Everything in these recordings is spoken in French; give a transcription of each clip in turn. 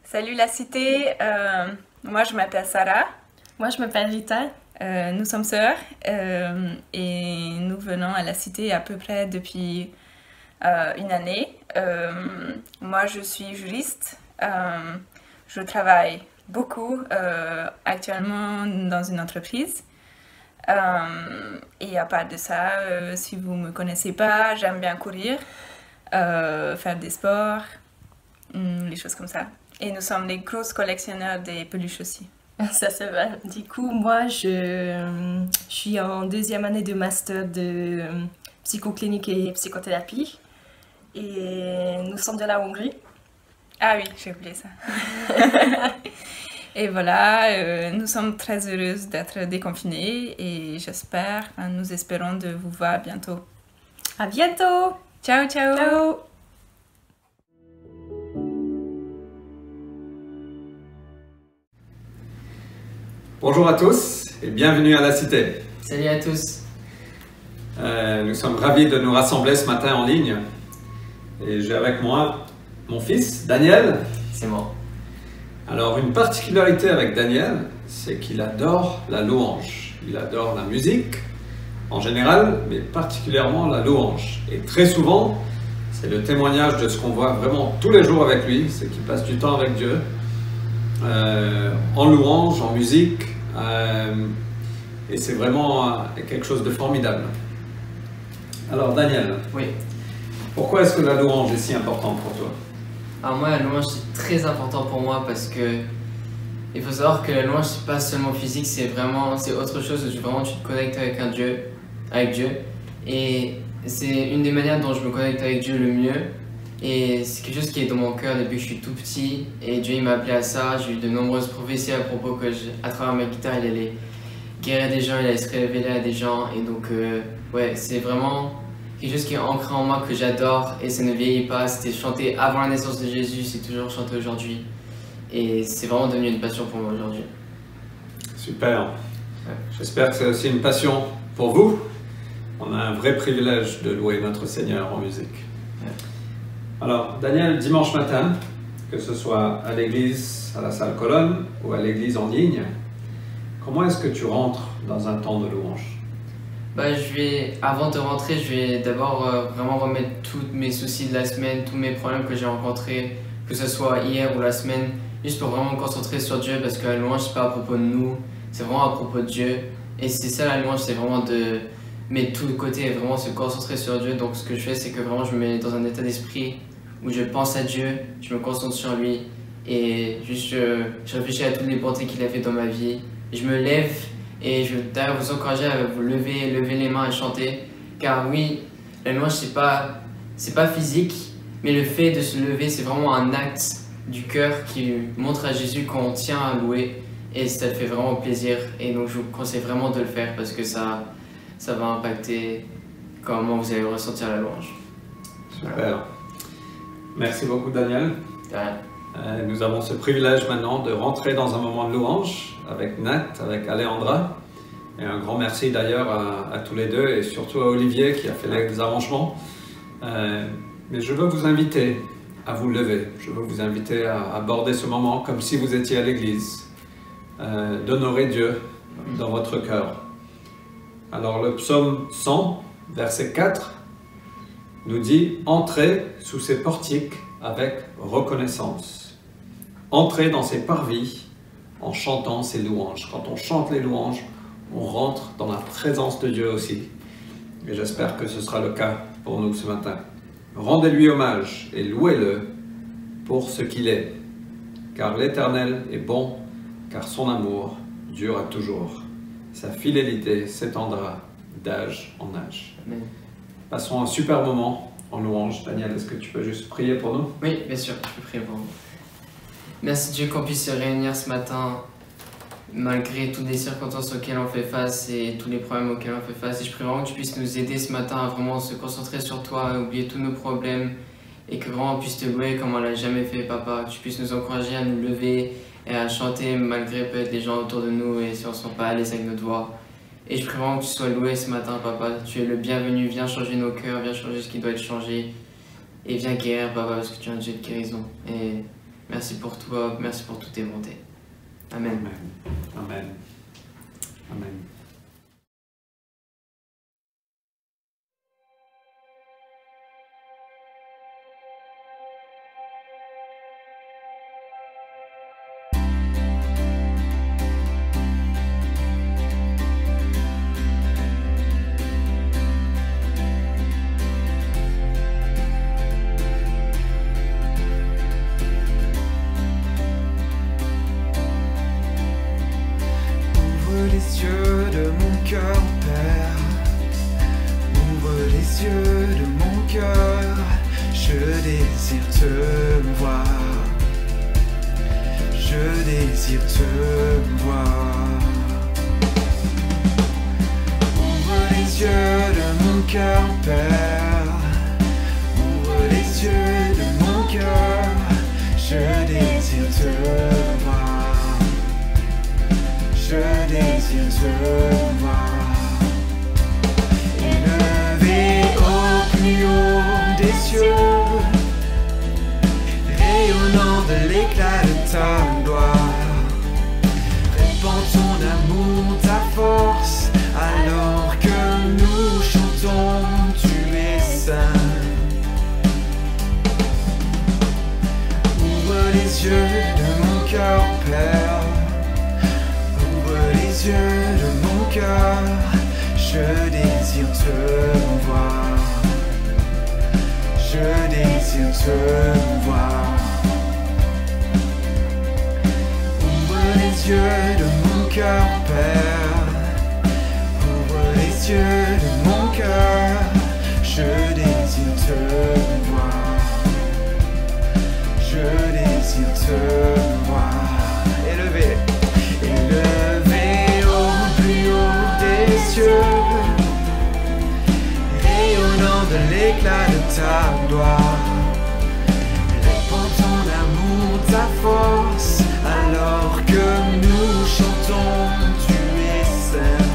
Salut la cité, moi je m'appelle Sarah. Moi, je m'appelle Rita. Nous sommes sœurs et nous venons à la cité à peu près depuis une année. Moi je suis juriste, je travaille beaucoup actuellement dans une entreprise. Et à part de ça, si vous ne me connaissez pas, j'aime bien courir, faire des sports, les choses comme ça. Et nous sommes les grosses collectionneurs des peluches aussi. Ça, c'est vrai. Du coup, moi, je suis en deuxième année de master de psychoclinique et psychothérapie. Et nous sommes de la Hongrie. Ah oui, j'ai oublié ça. Et voilà, nous sommes très heureuses d'être déconfinées et nous espérons de vous voir bientôt. À bientôt! Ciao, ciao! Ciao! Bonjour à tous et bienvenue à la Cité. Salut à tous. Nous sommes ravis de nous rassembler ce matin en ligne. Et j'ai avec moi mon fils, Daniel. C'est moi. Alors, une particularité avec Daniel, c'est qu'il adore la louange. Il adore la musique en général, mais particulièrement la louange. Et très souvent, c'est le témoignage de ce qu'on voit vraiment tous les jours avec lui, c'est qu'il passe du temps avec Dieu. En louange, en musique, et c'est vraiment quelque chose de formidable. Alors Daniel, Oui. pourquoi est-ce que la louange est si importante pour toi? Alors moi, la louange, c'est très important pour moi parce que il faut savoir que la louange, c'est pas seulement physique, c'est autre chose. Vraiment, tu te connectes avec Dieu. Et c'est une des manières dont je me connecte avec Dieu le mieux. Et c'est quelque chose qui est dans mon cœur depuis que je suis tout petit. Et Dieu, il m'a appelé à ça. J'ai eu de nombreuses prophéties à propos que, à travers ma guitare, il allait guérir des gens, il allait se révéler à des gens. Et donc, ouais, c'est vraiment quelque chose qui est ancré en moi, que j'adore. Et ça ne vieillit pas. C'était chanté avant la naissance de Jésus, c'est toujours chanté aujourd'hui. Et c'est vraiment devenu une passion pour moi aujourd'hui. Super. Ouais. J'espère que c'est aussi une passion pour vous. On a un vrai privilège de louer notre Seigneur en musique. Ouais. Alors, Daniel, dimanche matin, que ce soit à l'église, à la salle colonne ou à l'église en ligne, comment est-ce que tu rentres dans un temps de louange? Avant de rentrer, je vais d'abord vraiment remettre tous mes soucis de la semaine, tous mes problèmes que j'ai rencontrés, que ce soit hier ou la semaine, juste pour vraiment me concentrer sur Dieu, parce que la louange, c'est pas à propos de nous, c'est vraiment à propos de Dieu. Et c'est ça la louange, c'est vraiment de mettre tout de côté et vraiment se concentrer sur Dieu. Donc ce que je fais, c'est que vraiment je me mets dans un état d'esprit où je pense à Dieu, je me concentre sur lui et juste je réfléchis à toutes les bontés qu'il a fait dans ma vie. Je me lève et je veux d'ailleurs vous encourager à vous lever les mains et chanter, car oui, la louange c'est pas physique, mais le fait de se lever c'est vraiment un acte du cœur qui montre à Jésus qu'on tient à louer et ça fait vraiment plaisir. Et donc je vous conseille vraiment de le faire parce que ça va impacter comment vous allez ressentir la louange. Super. Voilà. Merci beaucoup Daniel. De rien. Nous avons ce privilège maintenant de rentrer dans un moment de louange avec Nat, avec Alejandra. Et un grand merci d'ailleurs à tous les deux et surtout à Olivier qui a fait les arrangements. Mais je veux vous inviter à vous lever. Je veux vous inviter à aborder ce moment comme si vous étiez à l'église, d'honorer Dieu dans votre cœur. Alors le psaume 100, verset 4, nous dit « Entrez sous ses portiques avec reconnaissance. Entrez dans ses parvis en chantant ses louanges. » Quand on chante les louanges, on rentre dans la présence de Dieu aussi. Et j'espère que ce sera le cas pour nous ce matin. Rendez-lui hommage et louez-le pour ce qu'il est. Car l'Éternel est bon, car son amour durera toujours. Sa fidélité s'étendra d'âge en âge. Amen. Passons un super moment en louange. Daniel, est-ce que tu peux juste prier pour nous? Oui, bien sûr, je peux prier pour vous. Merci Dieu qu'on puisse se réunir ce matin malgré toutes les circonstances auxquelles on fait face et tous les problèmes auxquels on fait face. Et je prie vraiment que tu puisses nous aider ce matin à vraiment se concentrer sur toi, à oublier tous nos problèmes et que vraiment on puisse te louer comme on l'a jamais fait, Papa. Que tu puisses nous encourager à nous lever et à chanter malgré peut-être les gens autour de nous et si on ne se sent pas à l'aise avec notre voix. Et je prie vraiment que tu sois loué ce matin, Papa. Tu es le bienvenu. Viens changer nos cœurs, viens changer ce qui doit être changé. Et viens guérir, Papa, parce que tu es un Dieu de guérison. Et Merci pour toi, merci pour toutes tes bontés. Amen. Amen. Amen. Amen. Les yeux de mon cœur, Père, ouvre les yeux de mon cœur, je désire te voir, je désire te voir. Ouvre les yeux de mon cœur, Père, ouvre les yeux de mon cœur, je désire te voir. Je désire te voir, élevé au plus haut des cieux, rayonnant de l'éclat de ta gloire. Répands ton amour, ta force, alors que nous chantons, tu es saint. Ouvre les yeux de mon cœur, Père. Les yeux de mon cœur, je désire te voir, je désire te voir. Ouvre les yeux de mon cœur, Père, ouvre les yeux de mon cœur, je désire te voir, je désire te voir. Élevé, élevé au plus haut des cieux, rayonnant de l'éclat de ta gloire. Répands ton amour, ta force, alors que nous chantons, tu es saint.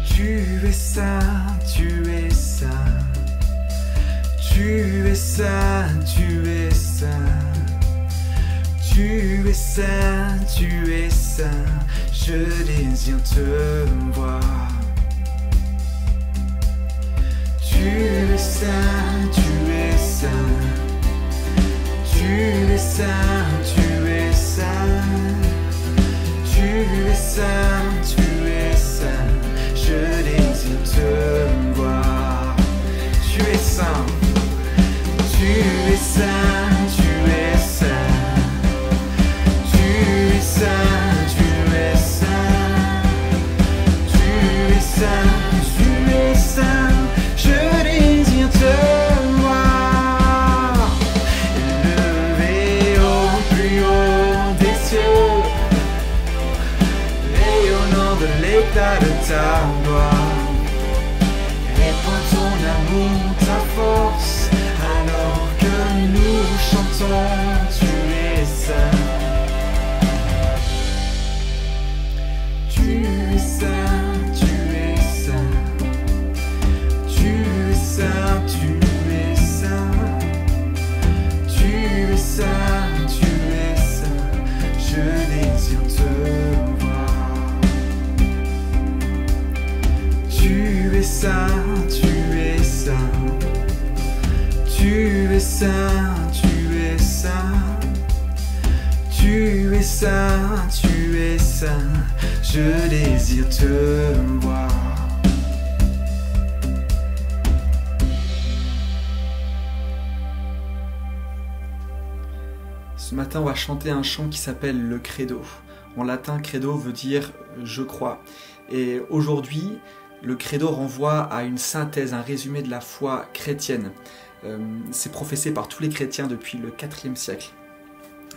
Tu es saint, tu es saint. Tu es saint, tu es saint. Tu es saint, tu es saint, je désire te voir. Tu es saint, tu es saint. Tu es saint, tu es saint. Tu es saint, tu es saint, je désire te voir. Tu es saint, tu es saint, tu es saint. Tu es saint, tu es saint. Tu es saint, tu es saint, je désire te voir. Élevé au plus haut des cieux, rayonnant de l'éclat de ta gloire. Répands ton amour, ta force, alors que nous chantons, tu es saint. Tu es saint, tu es saint. Tu es saint, tu es saint. Tu es saint, tu es saint, je désire te voir. Tu es saint, tu es saint. Tu es saint, tu es saint. Tu es saint, tu es saint, je désire te voir. Ce matin, on va chanter un chant qui s'appelle le Credo. En latin, credo veut dire je crois. Et aujourd'hui, le Credo renvoie à une synthèse, un résumé de la foi chrétienne. C'est professé par tous les chrétiens depuis le IVe siècle.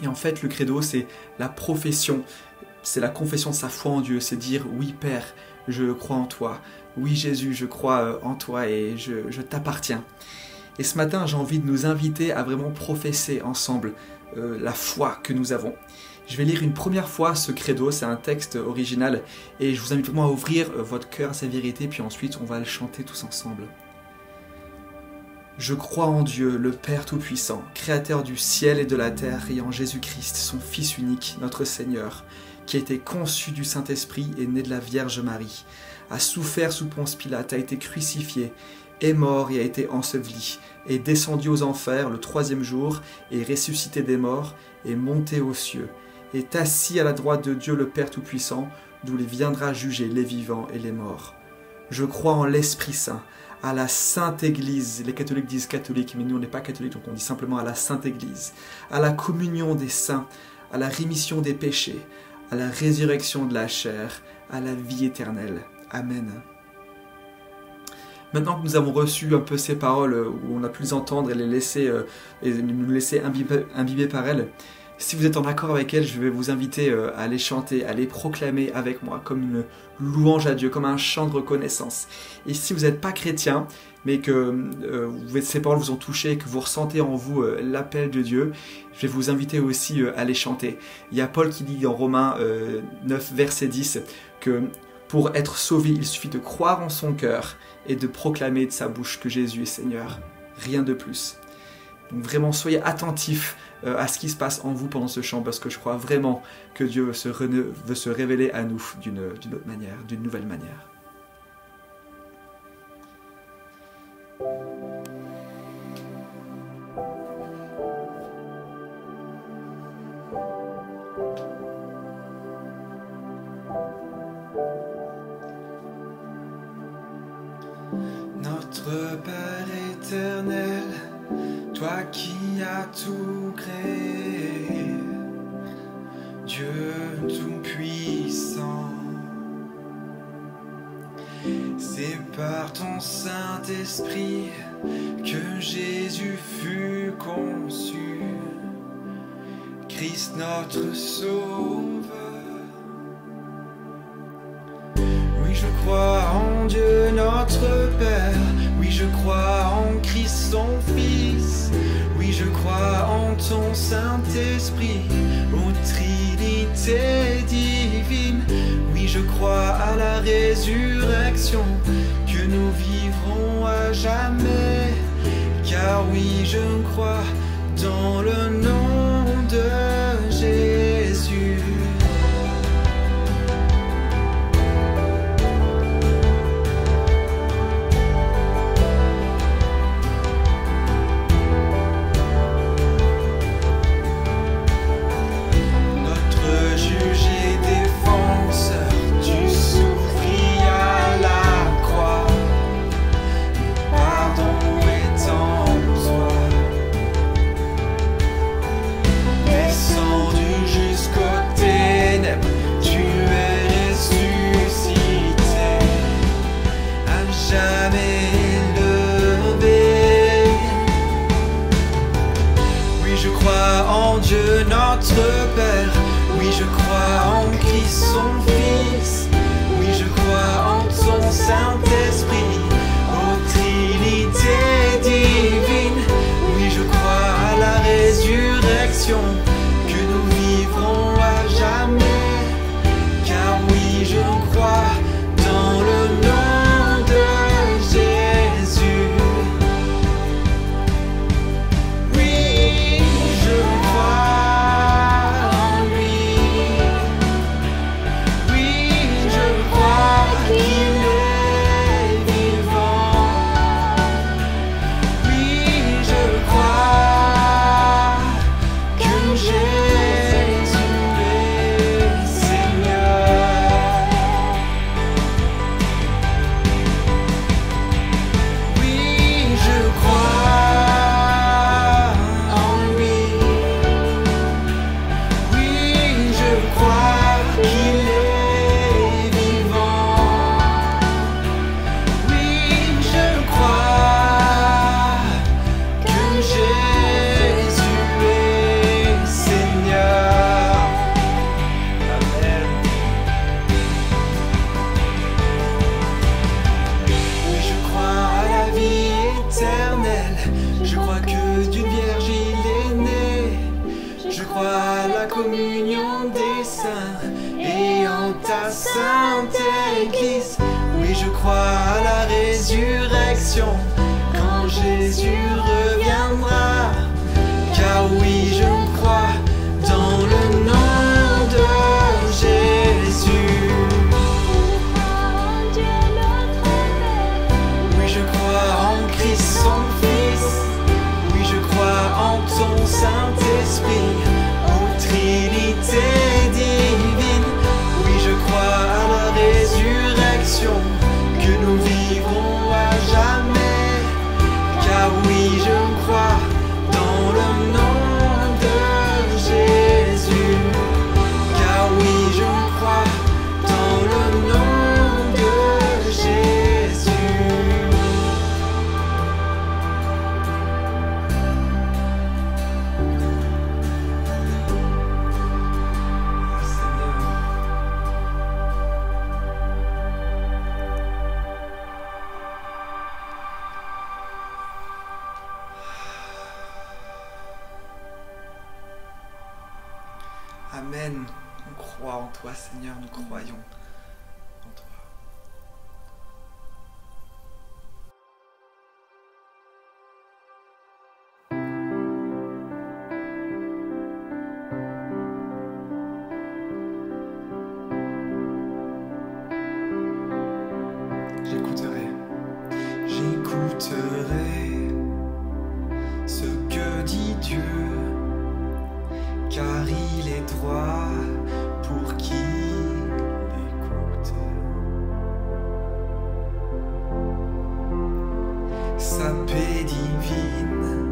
Et en fait, le Credo, c'est la profession, c'est la confession de sa foi en Dieu, c'est dire « Oui Père, je crois en toi. Oui Jésus, je crois en toi et je t'appartiens. » Et ce matin, j'ai envie de nous inviter à vraiment professer ensemble la foi que nous avons. Je vais lire une première fois ce Credo, c'est un texte original, et je vous invite vraiment à ouvrir votre cœur à sa vérité, puis ensuite on va le chanter tous ensemble. Je crois en Dieu, le Père Tout-Puissant, Créateur du ciel et de la terre, et en Jésus-Christ, son Fils unique, notre Seigneur, qui a été conçu du Saint-Esprit et né de la Vierge Marie, a souffert sous Ponce Pilate, a été crucifié, est mort et a été enseveli, est descendu aux enfers le 3e jour, est ressuscité des morts, est monté aux cieux, est assis à la droite de Dieu le Père Tout-Puissant, d'où il viendra juger les vivants et les morts. Je crois en l'Esprit Saint, à la Sainte Église, les catholiques disent catholique, mais nous on n'est pas catholique, donc on dit simplement à la Sainte Église, à la communion des saints, à la rémission des péchés, à la résurrection de la chair, à la vie éternelle. Amen. Maintenant que nous avons reçu un peu ces paroles, où on a pu les entendre et les laisser, et nous laisser imbiber par elles, si vous êtes en accord avec elles, je vais vous inviter à les chanter, à les proclamer avec moi, comme une louange à Dieu, comme un chant de reconnaissance. Et si vous n'êtes pas chrétien, mais que ces paroles vous ont touché, que vous ressentez en vous l'appel de Dieu, je vais vous inviter aussi à les chanter. Il y a Paul qui dit dans Romains 9, verset 10, que pour être sauvé, il suffit de croire en son cœur et de proclamer de sa bouche que Jésus est Seigneur. Rien de plus. Donc vraiment, soyez attentifs à ce qui se passe en vous pendant ce chant, parce que je crois vraiment que Dieu veut se révéler à nous d'une autre manière, d'une nouvelle manière. Notre Père éternel, toi qui as tout créé, Dieu tout-puissant, c'est par ton Saint-Esprit que Jésus fut conçu, Christ notre Sauveur. Oui, je crois en Dieu notre Père, oui, je crois en Christ son Fils, oui, je crois en ton Saint-Esprit, ô Trinité divine, oui, je crois à la résurrection, que nous vivrons à jamais, car oui, je crois dans le nom de Jésus. Dieu notre Père, oui je crois en Christ son Fils, oui je crois en ton Saint-Esprit, ô Trinité divine, oui je crois à la résurrection, que nous vivrons à jamais, car oui je crois dans le nom de Jésus. Oui, je crois en lui. Oui, je crois qu'il est vivant. Oui, je crois que Jésus est Seigneur. Oui, je crois en lui. Oui, je crois qu'il est vivant. Oui, je crois que Jésus est Seigneur. Amen. Oui, je crois à la vie éternelle. Je crois que d'une vierge il est né. Je crois à la communion des saints et en ta sainte Église. Oui, je crois à la résurrection quand quand Jésus reviendra. Car oui, je crois dans le nom de Jésus. Oui, je crois en Christ son Fils. Oui, je crois en ton Saint-Esprit, ô Trinité divine. Oui, je crois à la résurrection, que nous vivrons à jamais. Car oui, je crois dans le nom de Jésus. Car oui, je crois dans le nom de Jésus. Amen. On croit en toi, Seigneur, nous croyons en toi. J'écouterai ce que dit Dieu, car il est droit pour qui l'écoute. Sa paix divine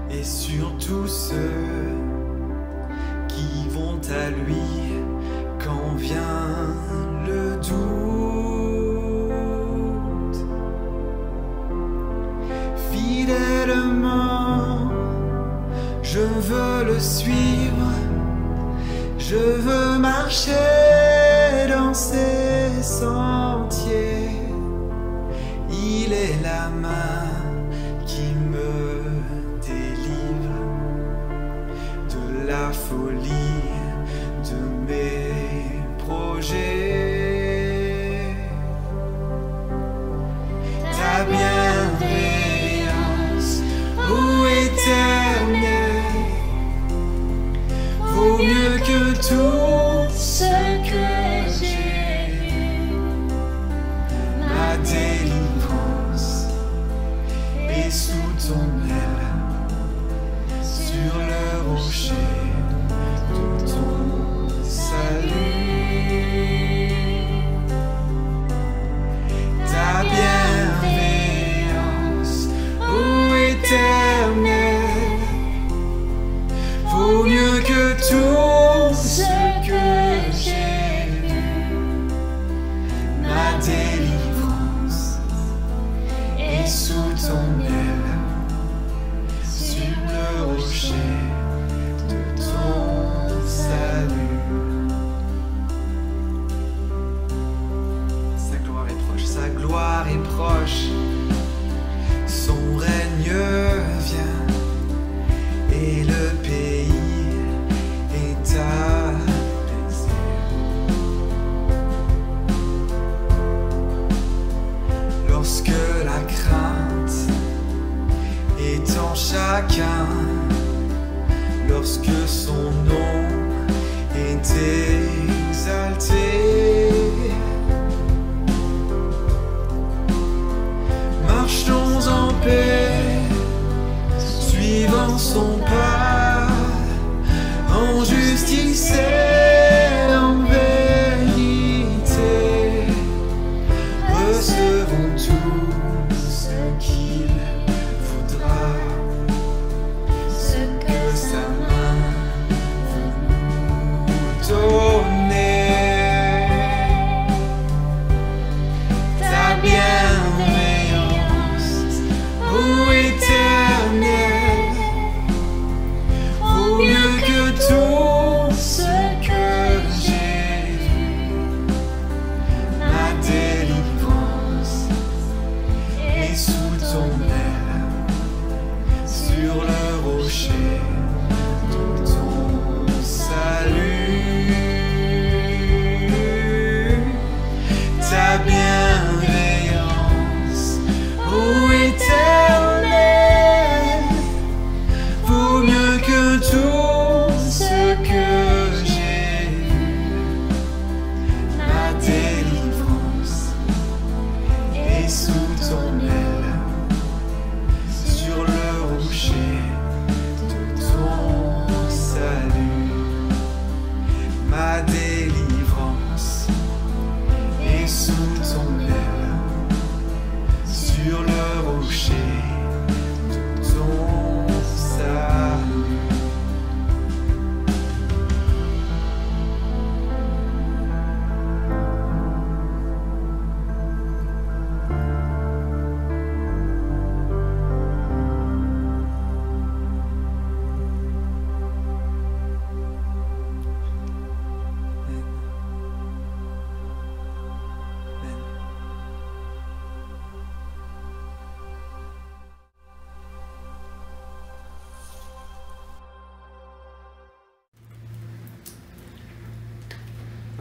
est sur tous ceux qui vont à lui quand vient le doute. Fidèlement, je veux le suivre, je veux marcher dans ses sentiers. Il est la main qui me délivre de la folie de mes projets. Ta bienveillance, ô Éternel, vaut mieux que tout ce que j'ai vu. Ma délivrance est sous ton aile, sur le rocher de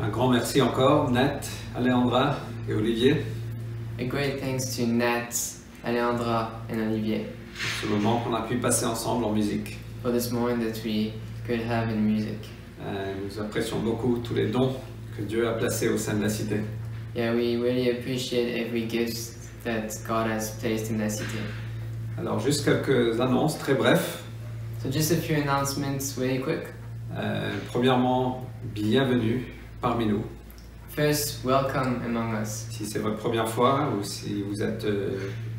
Un grand merci encore, Nat, Alejandra et Olivier, A great thanks to Nat, Alejandra, and Olivier pour ce moment qu'on a pu passer ensemble en musique. for this moment that we could have in music. Nous apprécions beaucoup tous les dons que Dieu a placés au sein de la cité. Yeah, we really appreciate every gift that God has placed in la cité. Alors juste quelques annonces très brefs. So just a few announcements really quick. Premièrement, bienvenue parmi nous. First, welcome among us. Si c'est votre première fois ou si vous êtes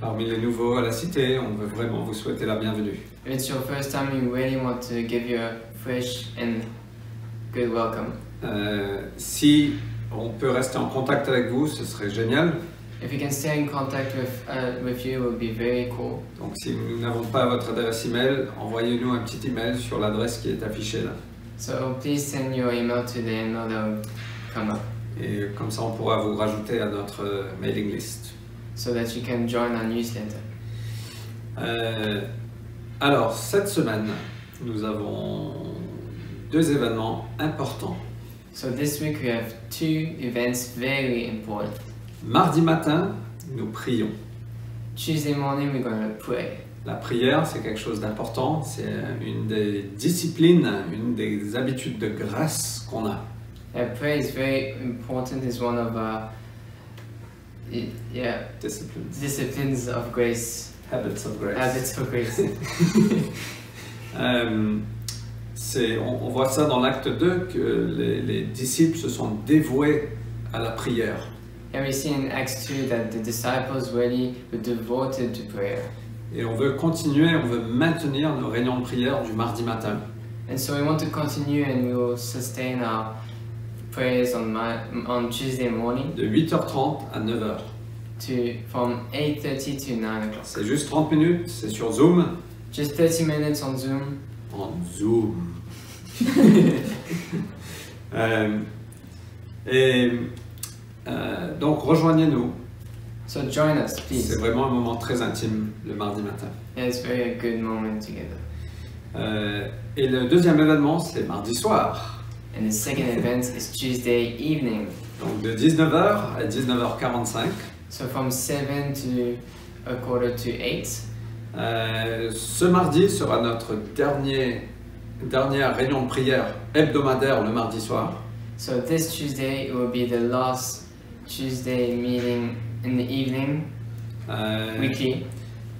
parmi les nouveaux à la cité, on veut vraiment vous souhaiter la bienvenue. If it's your first time, we really want to give you a fresh and good welcome. Si on peut rester en contact avec vous, ce serait génial. If we can stay in contact with you, it would be very cool. Donc si nous n'avons pas votre adresse email, envoyez-nous un petit email sur l'adresse qui est affichée là. So please send your email to the email that will come up Et comme ça, on pourra vous rajouter à notre mailing list. so that you can join our newsletter. Alors, cette semaine, nous avons 2 événements importants. So this week we have 2 events very important. Mardi matin, nous prions. Tuesday morning we're going to pray. La prière, c'est quelque chose d'important. C'est une des disciplines, une des habitudes de grâce qu'on a. Prayer is very important. It's one of our disciplines of grace. Habits of grace. Habits of grace. On voit ça dans l'acte 2 que les disciples se sont dévoués à la prière. And we see in Acts 2 that the disciples really were devoted to prayer. Et on veut continuer, on veut maintenir nos réunions de prière du mardi matin. And so we want to continue and we will sustain our prayers on Tuesday morning De 8h30 à 9h. from 8:30 to 9 o'clock. C'est juste 30 minutes, c'est sur Zoom. Just 30 minutes on Zoom. En Zoom. Donc rejoignez-nous. So join us, C'est please. vraiment un moment très intime le mardi matin. Yeah, it's very a good moment together. Et le deuxième événement, c'est mardi soir. And the second event is Tuesday evening. Donc de 19h à 19h45. So from 7 to 7:45. Ce mardi sera notre dernière réunion de prière hebdomadaire le mardi soir. So this Tuesday it will be the last Tuesday meeting in the evening, weekly.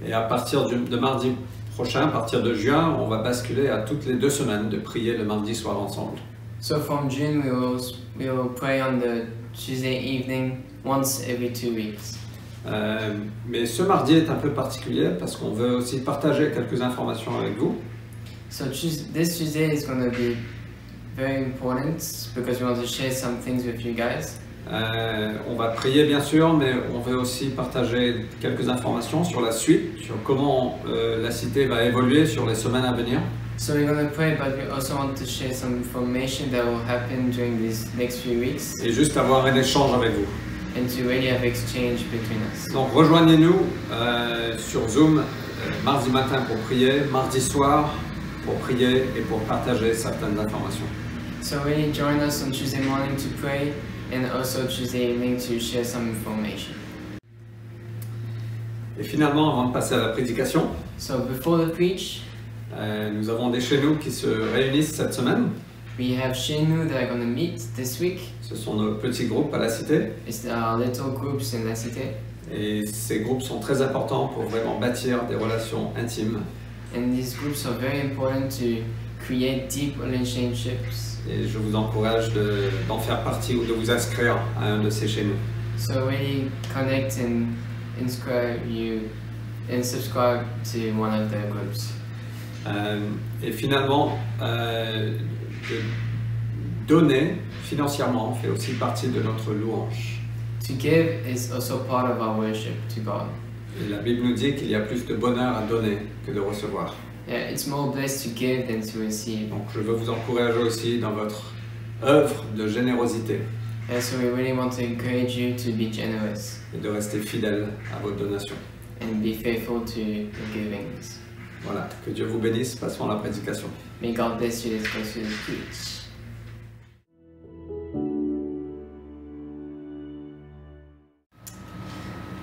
Et à partir de mardi prochain, à partir de juin, on va basculer à toutes les 2 semaines de prier le mardi soir ensemble. So from June we will pray on the Tuesday evening once every 2 weeks. Mais ce mardi est un peu particulier parce qu'on veut aussi partager quelques informations avec vous. So this Tuesday is going to be very important because we want to share some things with you guys. On va prier bien sûr, mais on veut aussi partager quelques informations sur la suite, sur comment la cité va évoluer sur les semaines à venir. So we're going to pray, but we also want to share some information that will happen during these next few weeks Et juste avoir un échange avec vous. and to really have exchange between us. Donc rejoignez-nous sur Zoom mardi matin pour prier, mardi soir pour prier et pour partager certaines informations. So really join us on Tuesday morning to pray and also Tuesday evening to share some information. Et finalement, avant de passer à la prédication, So before the preach, nous avons des chez nous qui se réunissent cette semaine. we have Shenu that are going to meet this week. Ce sont nos petits groupes à la cité. It's our little groups in la cité. Et ces groupes sont très importants pour vraiment bâtir des relations intimes. And these groups are very important to create deep relationships. Et je vous encourage d'en faire partie ou de vous inscrire à un de ces chez nous. So really connect and inscribe you and subscribe to one of the groups. Et finalement, de donner financièrement fait aussi partie de notre louange. To give is also part of our worship to God. Et la Bible nous dit qu'il y a plus de bonheur à donner que de recevoir. Yeah, it's more blessed to give than to receive. Donc je veux vous encourager aussi dans votre œuvre de générosité And so we really want to encourage you to be generous et de rester fidèle à vos donations. and be faithful to your givings. Voilà, que Dieu vous bénisse, passons à la prédication. May God bless you. Let's go to the preach.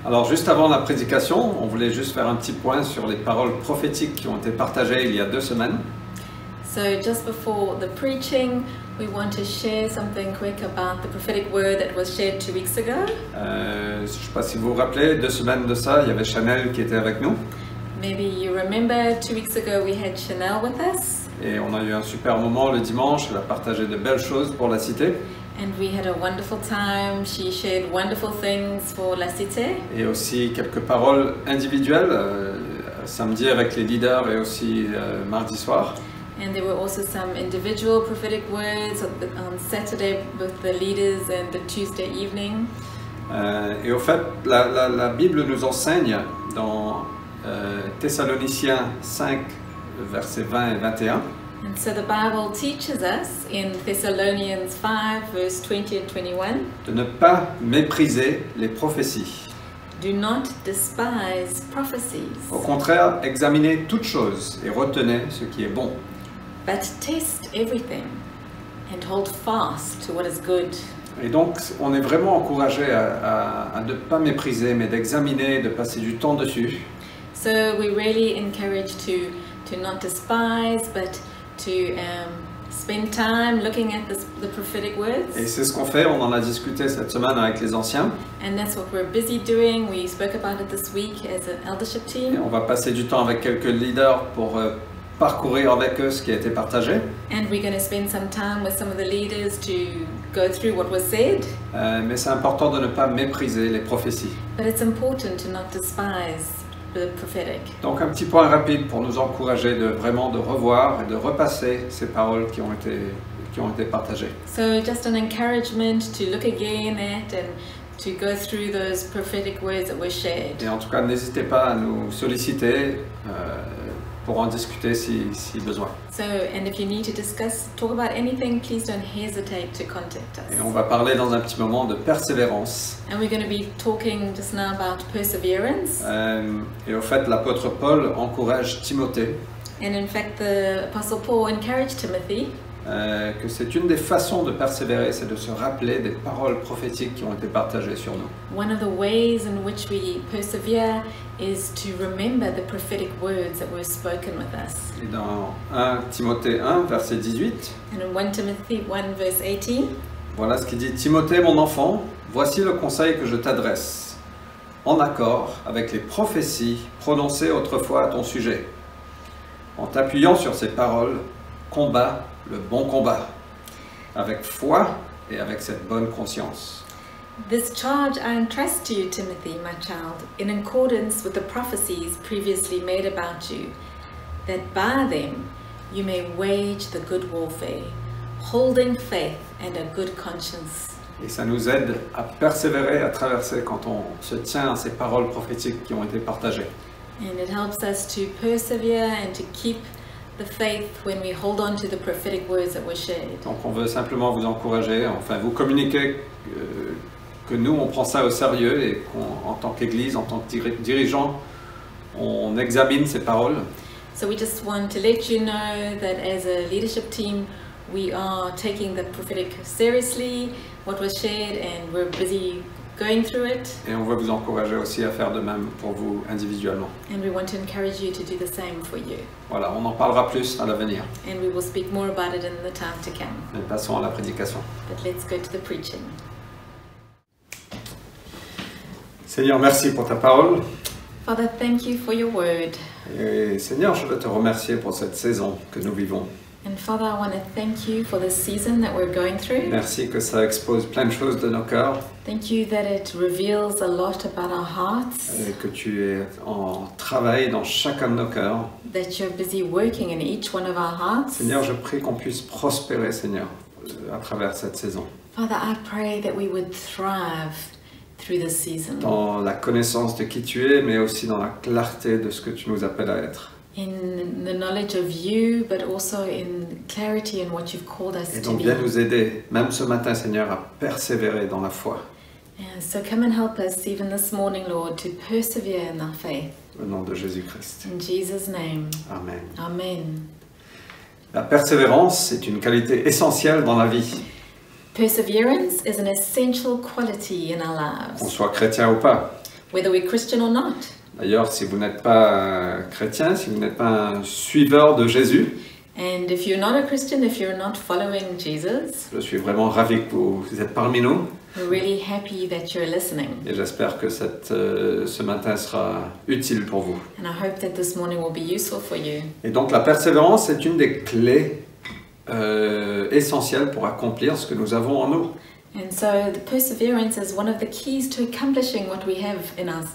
Alors juste avant la prédication, on voulait juste faire un petit point sur les paroles prophétiques qui ont été partagées il y a 2 semaines. So just before the preaching, we want to share something quick about the prophetic word that was shared 2 weeks ago. Je ne sais pas si vous vous rappelez, 2 semaines de ça, il y avait Chanel qui était avec nous. Maybe you remember 2 weeks ago we had Chanel with us. Et on a eu un super moment le dimanche, elle a partagé de belles choses pour la cité. And we had a wonderful time. She shared wonderful things for La Cité. Et aussi quelques paroles individuelles, samedi avec les leaders et aussi mardi soir. And there were also some individual prophetic words on Saturday with the leaders and the Tuesday evening. Et au fait, la Bible nous enseigne dans Thessaloniciens 5, versets 20 et 21. And so the Bible teaches us in Thessalonians 5, verse 20 and 21, De ne pas mépriser les prophéties. do not despise prophecies, Au contraire, examinez toutes choses et retenez ce qui est bon. but test everything and hold fast to what is good. Et donc, on est vraiment encouragé à ne pas mépriser, mais d'examiner, de passer du temps dessus. So we really encourage to not despise, but to spend time looking at the prophetic words. Et c'est ce qu'on fait, on en a discuté cette semaine avec les anciens. And that's what we're busy doing. We spoke about it this week as an eldership Et team. on va passer du temps avec quelques leaders pour parcourir avec eux ce qui a été partagé. And we're going to spend some time with some of the leaders to go through what was said. Mais c'est important de ne pas mépriser les prophéties. But it's important to not despise the prophetic. Donc un petit point rapide pour nous encourager de vraiment de revoir et de repasser ces paroles qui ont été partagées. So just an encouragement to look again at and to go through those prophetic words that were shared. Et en tout cas, n'hésitez pas à nous solliciter pour en discuter si besoin. So, and if you need to talk about anything, please don't hesitate to contact Et us. on va parler dans un petit moment de persévérance. And we're going to be talking just now about perseverance. Et au fait, l'apôtre Paul encourage Timothée And in fact, the Apostle Paul encouraged Timothy que c'est une des façons de persévérer, c'est de se rappeler des paroles prophétiques qui ont été partagées sur nous. one of the ways in which we persevere is to remember the prophetic words that were spoken with us. Et dans 1 Timothée 1, verset 18, And in 1 Timothy 1 verse 18, voilà ce qu'il dit. Timothée, mon enfant, voici le conseil que je t'adresse, en accord avec les prophéties prononcées autrefois à ton sujet. En t'appuyant sur ces paroles, combat le bon combat, avec foi et avec cette bonne conscience. this charge I entrust to you, Timothy, my child, in accordance with the prophecies previously made about you, that by them you may wage the good warfare, holding faith and a good conscience. Et ça nous aide à persévérer, à traverser quand on se tient à ces paroles prophétiques qui ont été partagées. And it helps us to persevere and to keep the faith when we hold on to the prophetic words that were shared. Donc on veut simplement vous encourager, enfin vous communiquer que nous on prend ça au sérieux et qu'en tant qu'Église, en tant que dirigeant, on examine ces paroles. So we just want to let you know that as a leadership team, we are taking the prophetic seriously, what was shared, and we're busy going through it. Et on veut vous encourager aussi à faire de même pour vous individuellement. And we want to encourage you to do the same for you. Voilà, on en parlera plus à l'avenir. And we will speak more about it in the time to come. Mais passons à la prédication. But let's go to the preaching. Seigneur, merci pour ta parole. Father, thank you for your word. Et Seigneur, je veux te remercier pour cette saison que nous vivons. And Father, I want to thank you for the season that we're going through. Merci que ça expose plein de choses de nos cœurs Thank you that it reveals a lot about our hearts, et que tu es en travail dans chacun de nos cœurs. that you're busy working in each one of our hearts. Seigneur, je prie qu'on puisse prospérer, Seigneur, à travers cette saison, Father, I pray that we would thrive through this season dans la connaissance de qui tu es, mais aussi dans la clarté de ce que tu nous appelles à être. in the knowledge of you, but also in clarity in what you've called us Et to donc, be. viens nous aider, même ce matin, Seigneur, à persévérer dans la foi. And so come and help us even this morning, Lord, to persevere in our faith. Au nom de Jésus-Christ. In Jesus' name, Amen. amen. La persévérance est une qualité essentielle dans la vie, Perseverance is an essential quality in our qu'on lives, soit chrétien ou pas. whether we're Christian or not. D'ailleurs, si vous n'êtes pas chrétien, si vous n'êtes pas un suiveur de Jésus, And if you're not a Christian, if you're not following Jesus, je suis vraiment ravi que vous êtes parmi nous we're really happy that you're listening. et j'espère que ce matin sera utile pour vous. And I hope that this morning will be useful for you. Et donc la persévérance est une des clés essentielles pour accomplir ce que nous avons en nous. And so the perseverance is one of the keys to accomplishing what we have in us.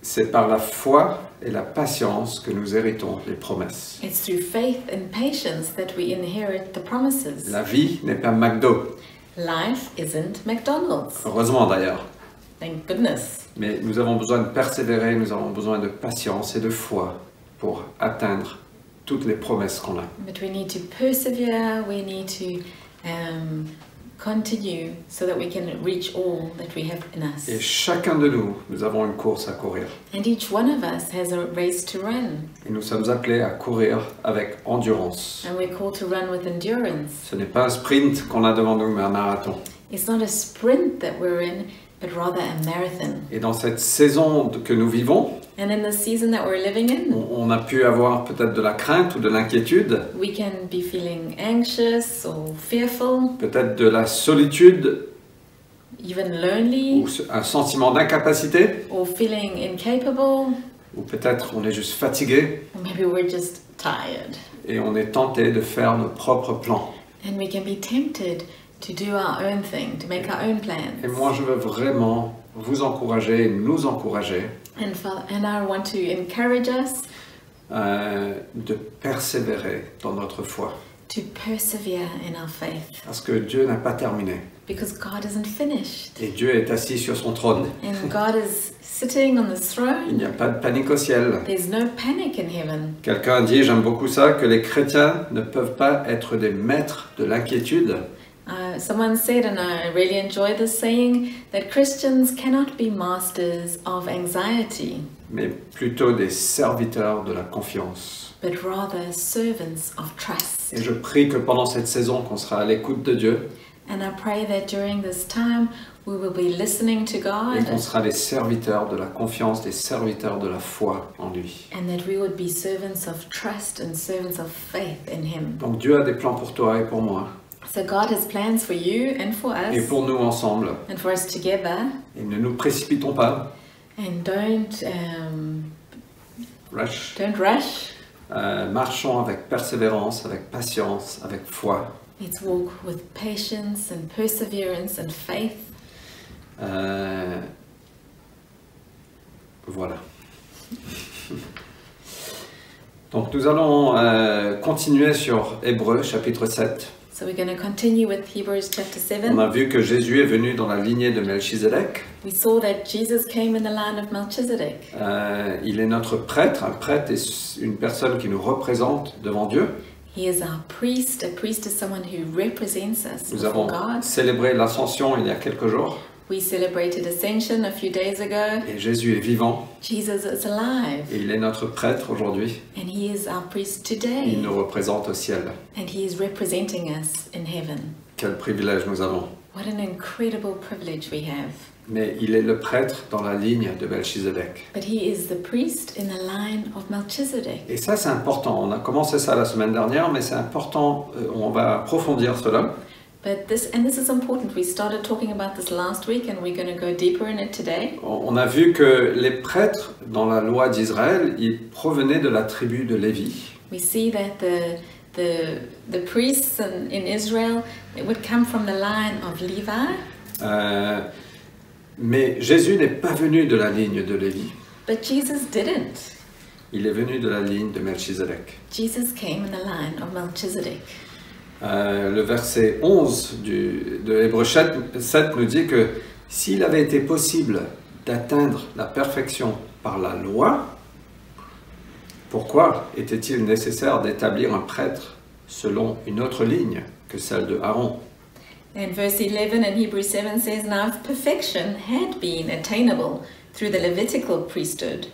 C'est par la foi et la patience que nous héritons les promesses. It's through faith and patience that we inherit the promises. La vie n'est pas McDo, Life isn't McDonald's. heureusement d'ailleurs. Thank goodness. Mais nous avons besoin de persévérer, nous avons besoin de patience et de foi pour atteindre toutes les promesses qu'on a. But we need to persevere, we need to continue so that we can reach all that we have in us. Et chacun de nous, nous avons une course à courir. And each one of us has a race to run. Et nous sommes appelés à courir avec endurance. And we're called to run with endurance. Ce n'est pas un sprint qu'on a devant nous, mais un marathon. It's not a sprint that we're in, but rather a marathon. Et dans cette saison que nous vivons, And in the season that we're living in, on a pu avoir peut-être de la crainte ou de l'inquiétude, we can be feeling anxious or fearful, peut-être de la solitude even lonely, ou un sentiment d'incapacité, or feeling incapable, ou peut-être on est juste fatigué or maybe we're just tired. et on est tenté de faire nos propres plans. And we can be tempted to do our own thing, to make our own Et plans. moi je veux vraiment vous encourager, nous encourager And I want to encourage us de persévérer dans notre foi. to persevere in our faith, Parce que Dieu n'a pas terminé. because God isn't finished. Et Dieu est assis sur son trône. And God is sitting on the Il throne. n'y a pas de panique au ciel. There's no panic in heaven. Quelqu'un a dit, j'aime beaucoup ça, que les chrétiens ne peuvent pas être des maîtres de l'inquiétude, Someone said, and I really enjoy this saying, that Christians cannot be masters of anxiety, mais plutôt des serviteurs de la confiance. but rather servants of trust. Et je prie que pendant cette saison, qu'on sera à l'écoute de Dieu And I pray that during this time we will be listening to et God, qu'on sera des serviteurs de la confiance, des serviteurs de la foi en lui. and that we would be servants of trust and servants of faith in Him. Donc Dieu a des plans pour toi et pour moi, So God has plans for you and for et us, pour nous ensemble. and for us together. Et ne nous précipitons pas, And don't rush. rush. Marchons avec persévérance, avec patience, avec foi. Let's walk with patience and perseverance and faith. Voilà. Donc nous allons continuer sur Hébreux chapitre 7. So we're going to continue with Hebrews chapter 7. On a vu que Jésus est venu dans la lignée de Melchizedek. We saw that Jesus came in the line of Melchizedek. Il est notre prêtre. Un prêtre est une personne qui nous représente devant Dieu. He is our priest. A priest is someone who represents us Nous before avons God. célébré l'Ascension il y a quelques jours. We celebrated Ascension a few days ago. Et Jésus est vivant. Jesus is alive, Et il est notre prêtre aujourd'hui. and He is our priest Il today, nous représente au ciel. and He is representing us in heaven. Quel privilège nous avons. What an incredible privilege we have. Mais il est le prêtre dans la ligne de Melchizedek. But He is the priest in the line of Melchizedek. Et ça, c'est important. On a commencé ça la semaine dernière, mais c'est important. On va approfondir cela. But this is important. We started talking about this last week, and we're going to go deeper in it today. On a vu que les prêtres dans la loi d'Israël, ils provenaient de la tribu de Lévi. We see that the priests in Israel, it would come from the line of Levi. Mais Jésus n'est pas venu de la ligne de Lévi. But Jesus didn't. Il est venu de la ligne de Melchizedek. Jesus came in the line of Melchizedek. Le verset 11 de Hébreux 7 nous dit que s'il avait été possible d'atteindre la perfection par la loi, pourquoi était-il nécessaire d'établir un prêtre selon une autre ligne que celle de Aaron? And verse 11 in Hebrews 7 says, "Now if perfection had been attainable through the Levitical priesthood,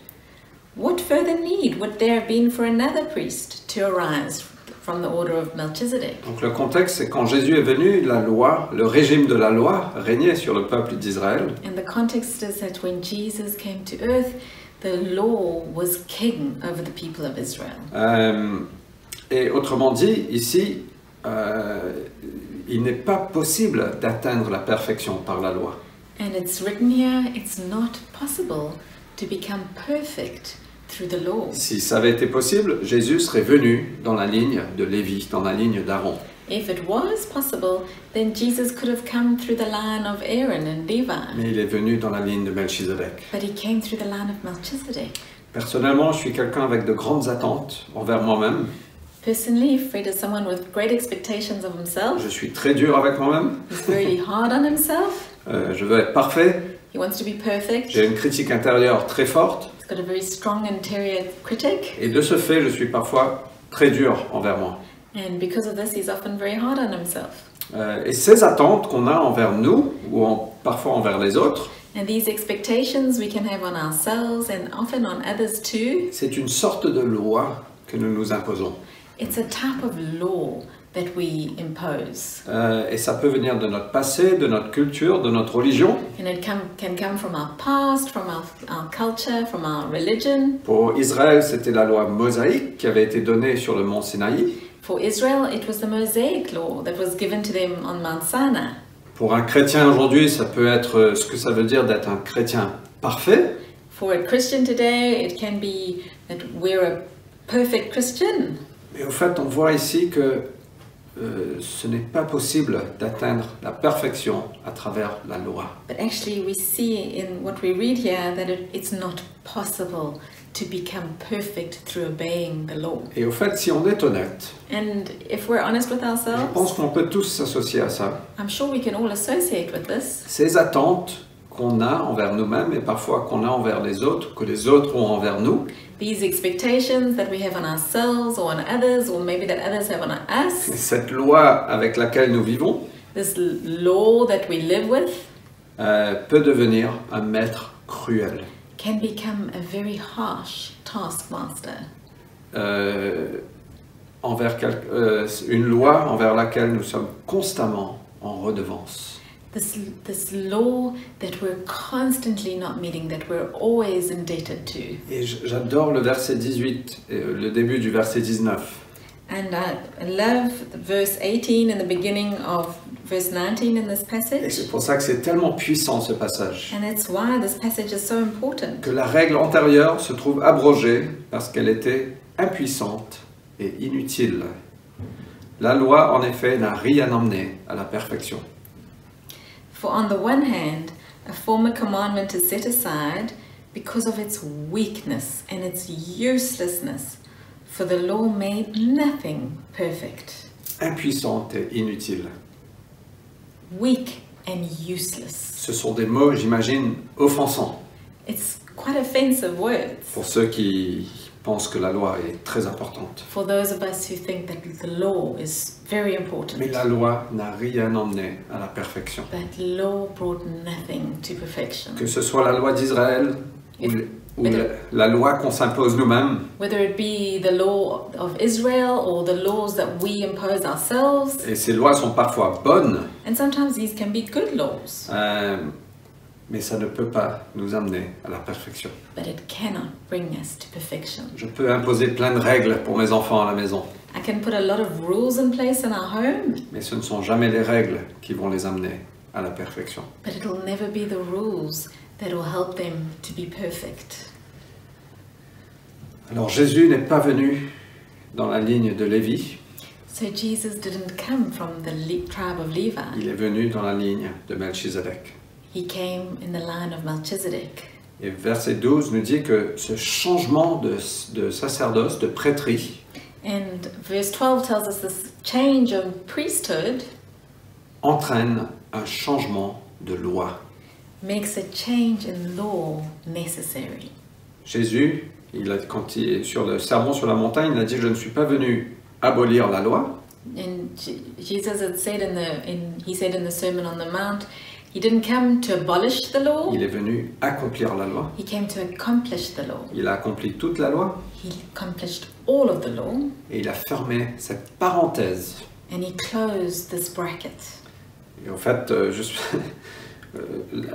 what further need would there have been for another priest to arise from the order of Melchizedek. Donc le contexte, c'est quand Jésus est venu, la loi, le régime de la loi régnait sur le peuple d'Israël. And the context is that when Jesus came to earth, the law was king over the people of Israel. Et autrement dit, ici, il n'est pas possible d'atteindre la perfection par la loi. And it's written here, it's not possible to become perfect through the law. Si ça avait été possible, Jésus serait venu dans la ligne de Lévi, dans la ligne d'Aaron. If it was possible, then Jesus could have come through the line of Aaron and Levi. Mais il est venu dans la ligne de Melchizedek. But he came through the line of Melchizedek. Personnellement, je suis quelqu'un avec de grandes attentes envers moi-même. Personally, Fred is someone with great expectations of himself. Je suis très dur avec moi-même. He's very hard on himself. Je veux être parfait. He wants to be perfect. J'ai une critique intérieure très forte. He's got a very strong interior critic. Et de ce fait, je suis parfois très dur envers moi. And because of this, he's often very hard on himself. Et ces attentes qu'on a envers nous, ou parfois envers les autres, And these expectations we can have on ourselves and often on others too. c'est une sorte de loi que nous nous imposons. It's a type of law that we impose. Et ça peut venir de notre passé, de notre culture, de notre religion. And it can come from our past, from our culture, from our religion. Pour Israël, c'était la loi mosaïque qui avait été donnée sur le mont Sinaï. For Israel, it was the Mosaic law that was given to them on Mount Sinai. Pour un chrétien aujourd'hui, ça peut être ce que ça veut dire d'être un chrétien parfait. For a Christian today, it can be that we're a perfect Christian. Mais au fait, on voit ici que ce n'est pas possible d'atteindre la perfection à travers la loi. But actually, we see in what we read here that it's not possible to become perfect through obeying the law. Et au fait, si on est honnête, And if we're honest with je pense ourselves, qu'on peut tous s'associer à ça. I'm sure we can all associate with this. Ces attentes qu'on a envers nous-mêmes et parfois qu'on a envers les autres, que les autres ont envers nous, These expectations that we have on ourselves or on others, or maybe that others have on us, cette loi avec laquelle nous vivons, this law that we live with, peut devenir un maître cruel. can become a very harsh taskmaster. Une loi envers laquelle nous sommes constamment en redevance. This law that we're constantly not meeting, that we're always indebted to. Et j'adore le verset 18, et le début du verset 19. And I love verse 18 and the beginning of verse 19 in this Et passage. c'est pour ça que c'est tellement puissant ce passage. And that's why this passage is so important. Que la règle antérieure se trouve abrogée parce qu'elle était impuissante et inutile. La loi, en effet, n'a rien emmené à la perfection. For on the one hand, a former commandment is set aside because of its weakness and its uselessness, for the law made nothing perfect. Impuissante et inutile. Weak and useless. Ce sont des mots, j'imagine, offensants It's quite offensive words pour ceux qui pensent que la loi est très importante. for those of us who think that the law is very important. Mais la loi n'a rien emmené à la perfection. But law brought nothing to perfection. Que ce soit la loi d'Israël ou, Mais la loi qu'on s'impose nous-mêmes, Whether it be the law of Israel or the laws that we impose ourselves, et ces lois sont parfois bonnes, and sometimes these can be good laws, mais ça ne peut pas nous amener à la perfection. but it cannot bring us to perfection. Je peux imposer plein de règles pour mes enfants à la maison, I can put a lot of rules in place in our home, mais ce ne sont jamais les règles qui vont les amener à la perfection. but it'll never be the rules that will help them to be perfect. Alors Jésus n'est pas venu dans la ligne de Lévi, So Jesus didn't come from the tribe of Levi. il est venu dans la ligne de Melchizedek. He came in the line of Melchizedek. Et verset 12 nous dit que ce changement de sacerdoce, de prêtrise, And verse 12 tells us this change of priesthood entraîne un changement de loi. makes a change in law necessary. Jésus, quand il est sur le sermon sur la montagne, il a dit « Je ne suis pas venu abolir la loi, And Jesus had said he said in the Sermon on the Mount, He didn't come to abolish the law, il est venu accomplir la loi. he came to accomplish the law. Il a accompli toute la loi He accomplished all of the law, et il a fermé cette parenthèse. and he closed this bracket. Et en fait,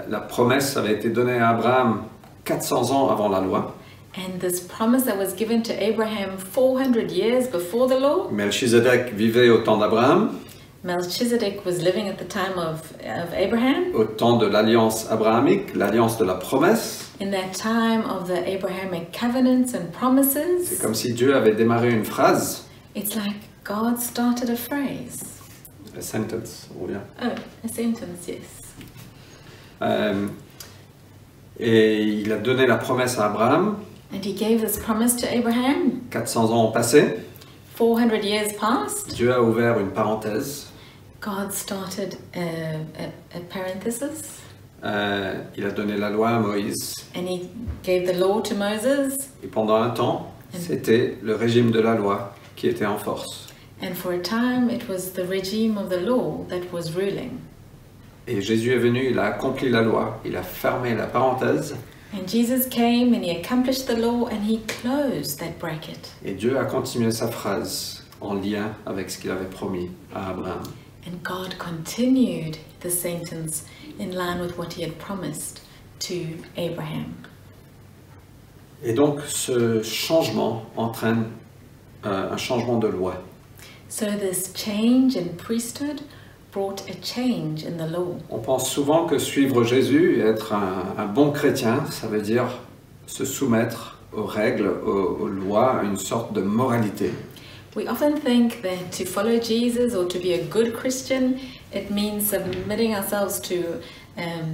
la promesse avait été donnée à Abraham 400 ans avant la loi. And this promise that was given to Abraham 400 years before the law, Melchizedek vivait au temps d'Abraham, Melchizedek was living at the time of Abraham, au temps de l'alliance abrahamique, l'alliance de la promesse. in that time of the Abrahamic covenants and C'est promises. comme si Dieu avait démarré une phrase, It's like God started a phrase. a sentence, on revient. Oh, a sentence, yes. Et il a donné la promesse à Abraham. And he gave this promise to Abraham. 400 ans ont passé. 400 years passed. Dieu a ouvert une parenthèse. God started a parenthesis. Il a donné la loi à Moïse. And he gave the law to Moses. Et pendant un temps, c'était le régime de la loi qui était en force. And for a time, it was the regime of the law that was ruling. Et Jésus est venu, il a accompli la loi, il a fermé la parenthèse. And Jesus came and he accomplished the law and he closed that bracket. Et Dieu a continué sa phrase en lien avec ce qu'il avait promis à Abraham. And God continued the sentence in line with what he had promised to Abraham. Et donc ce changement entraîne un changement de loi. So this change in priesthood brought a change in the law. On pense souvent que suivre Jésus et être un bon chrétien, ça veut dire se soumettre aux règles, aux lois, à une sorte de moralité. We often think that to follow Jesus or to be a good Christian, it means submitting ourselves to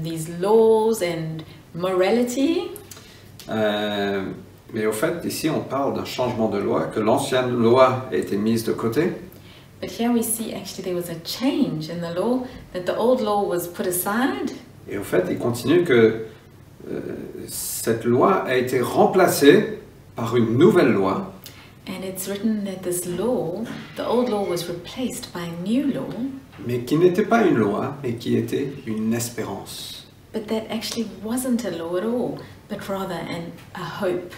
these laws and morality. Mais au fait, ici, on parle d'un changement de loi, que l'ancienne loi a été mise de côté. But here we see actually there was a change in the law, that the old law was put aside. Et au fait, il continue que cette loi a été remplacée par une nouvelle loi. And it's written that this law, the old law, was replaced by a new law, Mais qui n'était pas une loi, mais qui était une espérance. but that actually wasn't a law at all, but rather a hope.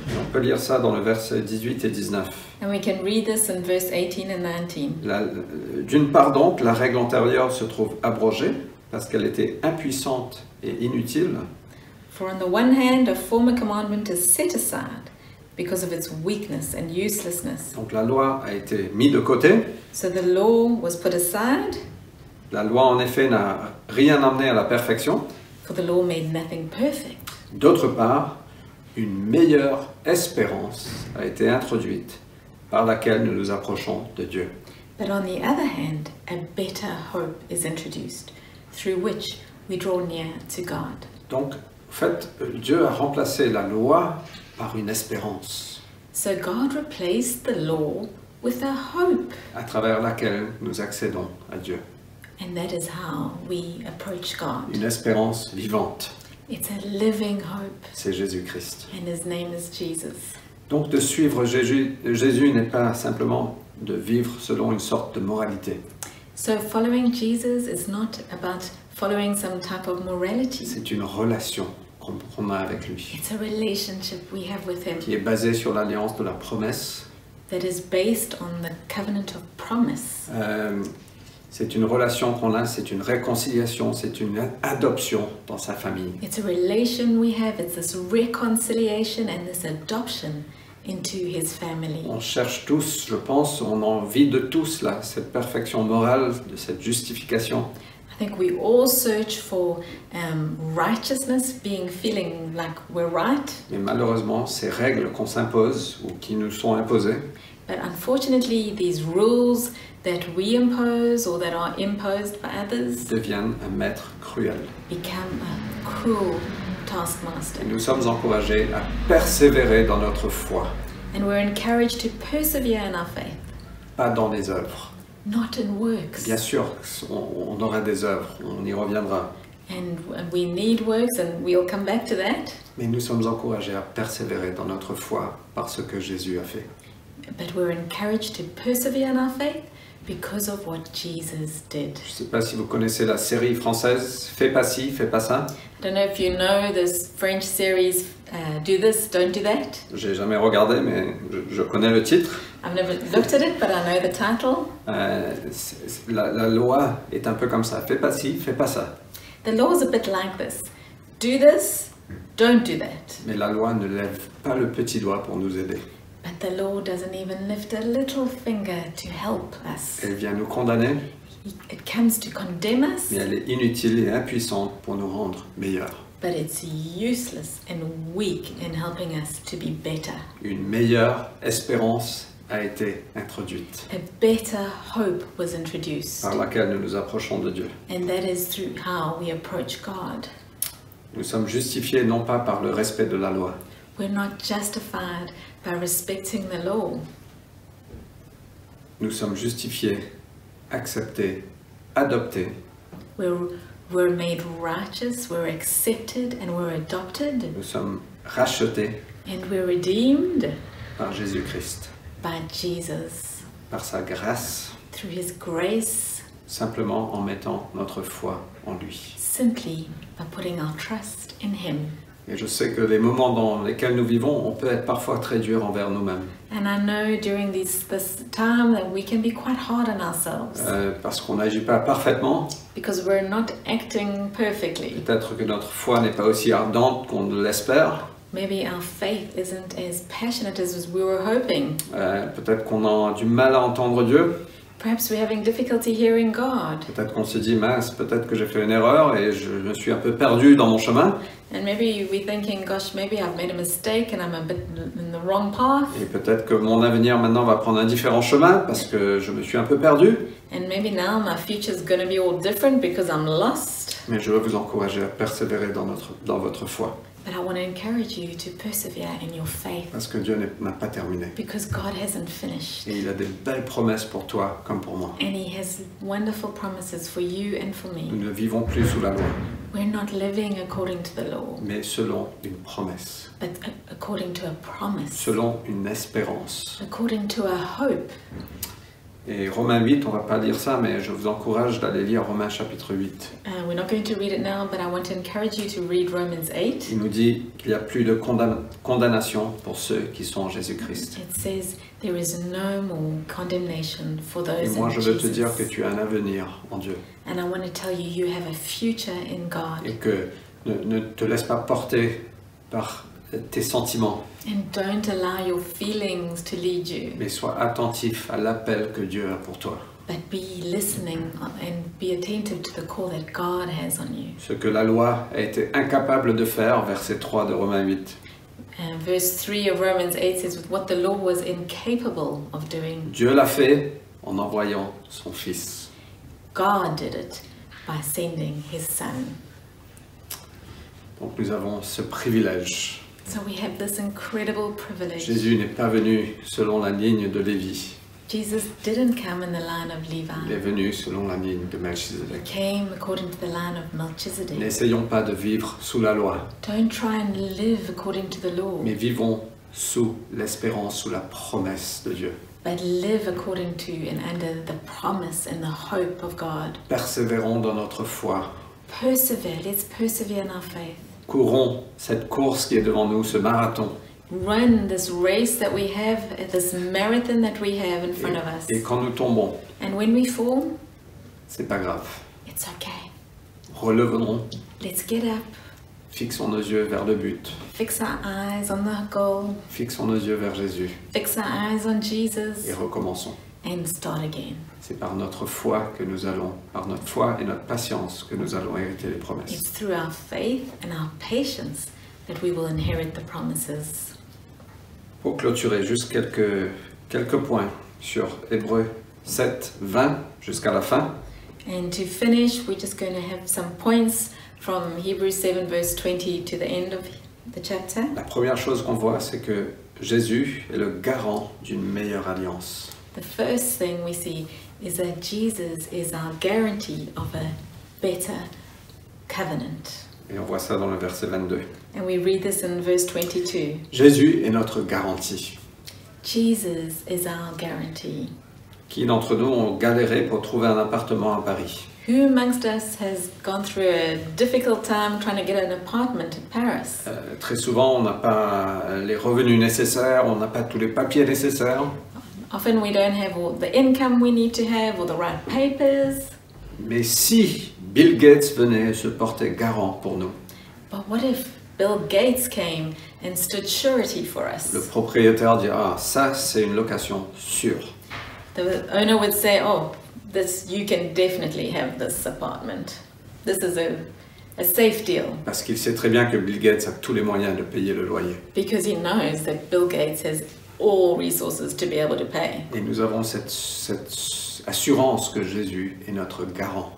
Et on peut lire ça dans le verset 18 et 19. And we can read this in verse 18 and 19. D'une part donc, la règle antérieure se trouve abrogée, parce qu'elle était impuissante et inutile. For on the one hand, a former commandment is set aside because of its weakness and uselessness. Donc la loi a été mise de côté. So the law was put aside, La loi, en effet, n'a rien amené à la perfection. for the law made nothing perfect. D'autre part, une meilleure espérance a été introduite par laquelle nous nous approchons de Dieu. But on the other hand, a better hope is introduced, through which we draw near to God. Donc, en fait, Dieu a remplacé la loi par une espérance So God replaced the law with a hope, à travers laquelle nous accédons à Dieu. and that is how we approach God. Une espérance vivante, It's a living hope, c'est Jésus-Christ. and his name is Jesus. Donc de suivre Jésus n'est pas simplement de vivre selon une sorte de moralité. So following Jesus is not about following some type of morality. C'est une relation qu'on a avec lui, It's a relationship we have with him qui est basée sur l'alliance de la promesse. that is based on the covenant of promise. C'est une relation qu'on a, c'est une réconciliation, c'est une adoption dans sa famille. It's a relation we have, it's this reconciliation and this adoption into his family. On cherche tous, je pense, on a envie de tous là, cette perfection morale, de cette justification. I think we all search for righteousness, feeling like we're right, Mais malheureusement, ces règles qu'on s'impose ou qui nous sont imposées but unfortunately these rules that we impose or that are imposed by others deviennent un maître cruel. become a cruel taskmaster. Et nous sommes encouragés à persévérer dans notre foi, And we're encouraged to persevere in our faith, pas dans les œuvres. not in works. Bien sûr, on aura des œuvres, on y reviendra. And we need works, and we'll come back to that. Mais nous sommes encouragés à persévérer dans notre foi par ce que Jésus a fait. But we're encouraged to persevere in our faith because of what Jesus did. Je ne sais pas si vous connaissez la série française Fais pas ci, fais pas ça. I don't know if you know this French series, Do This, Don't Do That. J'ai jamais regardé, mais je connais le titre. I've never looked at it, but I know the title. La loi est un peu comme ça. Fais pas ci, fais pas ça. The law is a bit like this. Do this, don't do that. Mais la loi ne lève pas le petit doigt pour nous aider. But the law doesn't even lift a little finger to help us. Elle vient nous condamner, It comes to condemn us, mais elle est inutile et impuissante pour nous rendre meilleurs. but it's useless and weak in helping us to be better. Une meilleure espérance a été introduite, A better hope was introduced, par laquelle nous nous approchons de Dieu. and that is through how we approach God. Nous sommes justifiés non pas par le respect de la loi, We're not justified by respecting the law. nous sommes justifiés, acceptés, adoptés We're made righteous, we're accepted, and we're adopted, nous sommes rachetés and we're redeemed par Jésus-Christ, by Jesus par sa grâce, through His grace, simplement en mettant notre foi en lui. simply by putting our trust in Him. Et je sais que les moments dans lesquels nous vivons, on peut être parfois très dur envers nous-mêmes. And I know during this time that we can be quite hard on ourselves Parce qu'on n'agit pas parfaitement. because we're not acting perfectly. Peut-être que notre foi n'est pas aussi ardente qu'on l'espère. Maybe our faith isn't as passionate as we were hoping. Peut-être qu'on a du mal à entendre Dieu. Perhaps we're having difficulty hearing God. Peut-être qu'on se dit, mince, peut-être que j'ai fait une erreur et je me suis un peu perdu dans mon chemin. And maybe we're thinking, gosh, maybe I've made a mistake and I'm a bit in the wrong path. Et peut-être que mon avenir maintenant va prendre un différent chemin parce que je me suis un peu perdu. And maybe now my future's going to be all different because I'm lost. Mais je veux vous encourager à persévérer dans votre foi. But I want to encourage you to persevere in your faith Parce que Dieu n'a pas terminé. because God hasn't finished. Et il a des belles promesses pour toi comme pour moi. And He has wonderful promises for you and for Nous me. ne vivons plus sous la loi, We're not living according to the law, mais selon une promesse, but according to a promise, selon une espérance. according to a hope. Et Romains 8, on va pas lire ça, mais je vous encourage d'aller lire Romains chapitre 8. We're not going to read it now, but I want to encourage you to read Romans 8. Il nous dit qu'il n'y a plus de condamnation pour ceux qui sont en Jésus-Christ. It says there is no more condemnation for Et those moi, in je veux te dire que Jesus. tu as un avenir en Dieu. And I want to tell you, you have a future in God. Et que ne te laisse pas porter par tes sentiments, And don't allow your feelings to lead you, mais sois attentif à l'appel que Dieu a pour toi. but be listening and be attentive to the call that God has on you. Ce que la loi a été incapable de faire, verset 3 de Romains 8. Verse 3 of Romans 8 says, what the law was incapable of doing, Dieu l'a fait en envoyant son Fils. God did it by sending His Son. Donc nous avons ce privilège. So we have this incredible privilege. Jésus n'est pas venu selon la ligne de Lévi. Jesus didn't come in the line of Il est Levi. venu selon la ligne de He Melchizedek. came according to the line of Melchizedek. N'essayons pas de vivre sous la loi, Don't try and live according to the law, mais vivons sous l'espérance, sous la promesse de Dieu. but live according to and under the promise and the hope of God. Persévérons dans notre foi. Persevere. Let's persevere in our faith. Courons cette course qui est devant nous, ce marathon. Run this race that we have, this marathon that we have in front of us. Et quand nous tombons, And when we fall, c'est pas grave. it's okay. Relevons, Let's get up, fixons nos yeux vers le but. fix our eyes on the goal, Fixons nos yeux vers Jésus fix our eyes on Jesus, et recommençons. and start again. C'est par notre foi que nous allons, par notre foi et notre patience que nous allons hériter les promesses. It's through our faith and our patience that we will inherit the promises. Pour clôturer, juste quelques points sur Hébreux 7, 20 jusqu'à la fin. And to finish, we're just going to have some points from Hebrews 7 verse 20 to the end of the chapter. La première chose qu'on voit, c'est que Jésus est le garant d'une meilleure alliance. The first thing we see is that Jesus is our guarantee of a better covenant. Et on voit ça dans le verset 22. And we read this in verse 22. Jésus est notre garantie. Jesus is our guarantee. Qui d'entre nous ont galéré pour trouver un appartement à Paris? Who amongst us has gone through a difficult time trying to get an apartment in Paris? Très souvent, on n'a pas les revenus nécessaires, on n'a pas tous les papiers nécessaires. Often we don't have all the income we need to have or the right papers. Mais si Bill Gates venait se porter garant pour nous, But what if Bill Gates came and stood surety for us? le propriétaire dira, ah, ça c'est une location sûre. The owner would say, oh, this, you can definitely have this apartment. This is a safe deal. Parce qu'il sait très bien que Bill Gates a tous les moyens de payer le loyer. Because he knows that Bill Gates has all resources to be able to pay. Et nous avons cette assurance que Jésus est notre garant.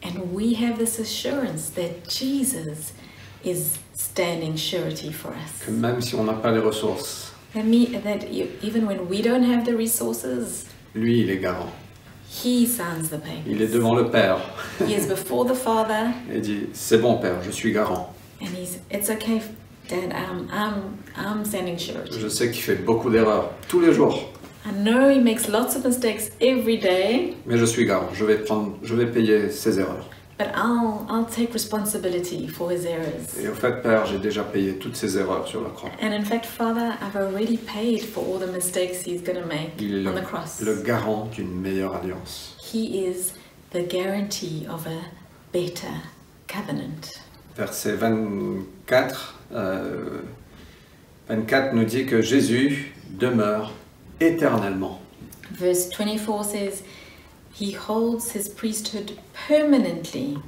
And we have this assurance that Jesus is standing surety for us. Que même si on n'a pas les ressources, That even when we don't have the resources, lui il est garant. he signs the Il est papers. devant le Père He is before the Father, et dit, c'est bon Père, je suis garant. and it's okay, Dad. I'm standing surety. Je sais qu'il fait beaucoup d'erreurs tous les jours, I know he makes lots of mistakes every day, mais je suis garant. Je vais payer ses erreurs. but I'll take responsibility for his errors. Et au fait, Père, j'ai déjà payé toutes ses erreurs sur la croix. And in fact, Father, I've already paid for all the mistakes he's going to make Il est on the cross. le garant d'une meilleure alliance. He is the guarantee of a better covenant. Verset 24, 24 nous dit que Jésus demeure éternellement. Verse 24 says, he holds his priesthood permanently.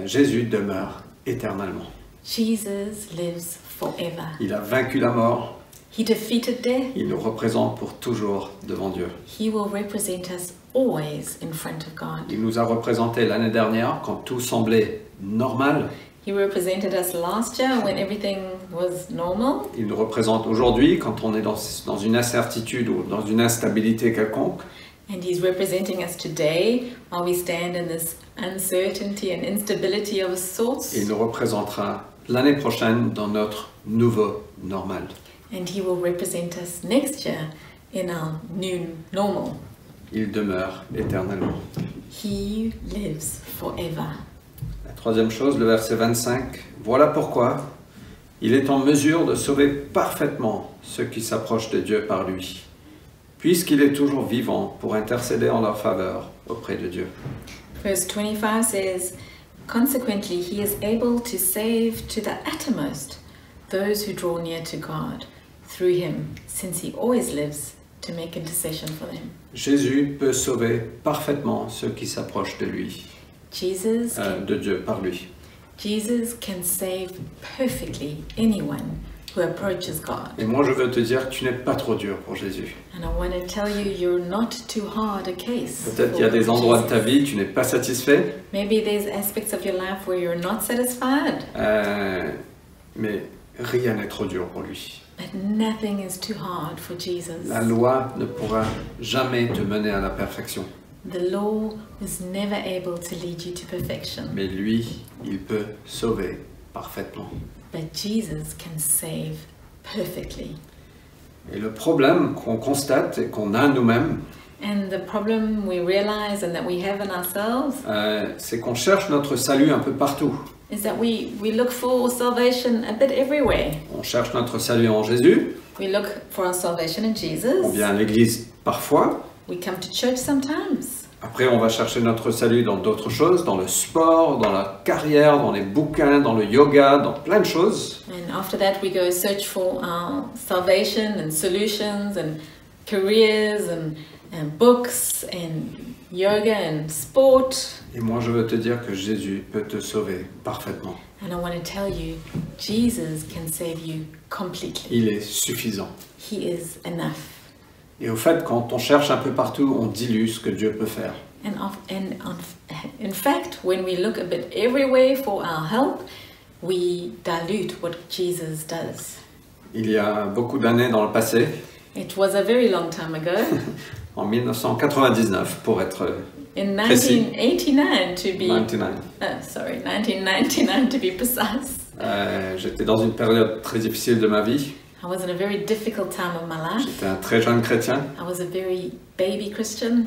Jésus demeure éternellement. Jesus lives forever. Il a vaincu la mort. He defeated death. Il nous représente pour toujours devant Dieu. He will represent us always in front of God. Il nous a représentés l'année dernière quand tout semblait normal. He represented us last year when everything was normal. Il nous représente aujourd'hui quand on est dans une incertitude ou dans une instabilité quelconque. And he's representing us today while we stand in this uncertainty and instability of sorts. Et il nous représentera l'année prochaine dans notre nouveau normal. And he will represent us next year in our new normal. Il demeure éternellement. He lives forever. La troisième chose, le verset 25. Voilà pourquoi il est en mesure de sauver parfaitement ceux qui s'approchent de Dieu par lui, puisqu'il est toujours vivant pour intercéder en leur faveur auprès de Dieu. Verse 25 says, consequently, he is able to save to the uttermost those who draw near to God through him, since he always lives to make intercession for them. Jésus peut sauver parfaitement ceux qui s'approchent de lui, de Dieu par lui. Jesus can save perfectly anyone who approaches God. Et moi je veux te dire que tu n'es pas trop dur pour Jésus. And I want to tell you, you're not too hard a case. Peut-être qu'il y a des endroits de ta vie tu n'es pas satisfait. Maybe there's aspects of your life where you're not satisfied. Mais rien n'est trop dur pour lui. But nothing is too hard for Jesus. La loi ne pourra jamais te mener à la perfection. The law was never able to lead you to perfection. Mais lui, il peut sauver parfaitement. But Jesus can save perfectly. Et le problème qu'on constate et qu'on a nous-mêmes, And the problem we realize and that we have in ourselves c'est qu'on cherche notre salut un peu partout. is that we look for salvation a bit everywhere. On cherche notre salut en Jésus. We look for our salvation in Jesus. On vient à l'église parfois. We come to church sometimes. Après, on va chercher notre salut dans d'autres choses, dans le sport, dans la carrière, dans les bouquins, dans le yoga, dans plein de choses. And after that we go search for our salvation and solutions and careers and books and yoga and sport. Et moi, je veux te dire que Jésus peut te sauver parfaitement. And I want to tell you, Jesus can save you completely. Il est suffisant. He is enough. Et au fait, quand on cherche un peu partout, on dilue ce que Dieu peut faire. In fact, when we look a bit everywhere for our help, we dilute what Jesus does. Il y a beaucoup d'années dans le passé, It was a very long time ago, en 1999 pour être in précis. 1989 to be 1999. 1999 to be precise. J'étais dans une période très difficile de ma vie. I was in a very difficult time of my life. J'étais un très jeune chrétien. I was a very baby Christian.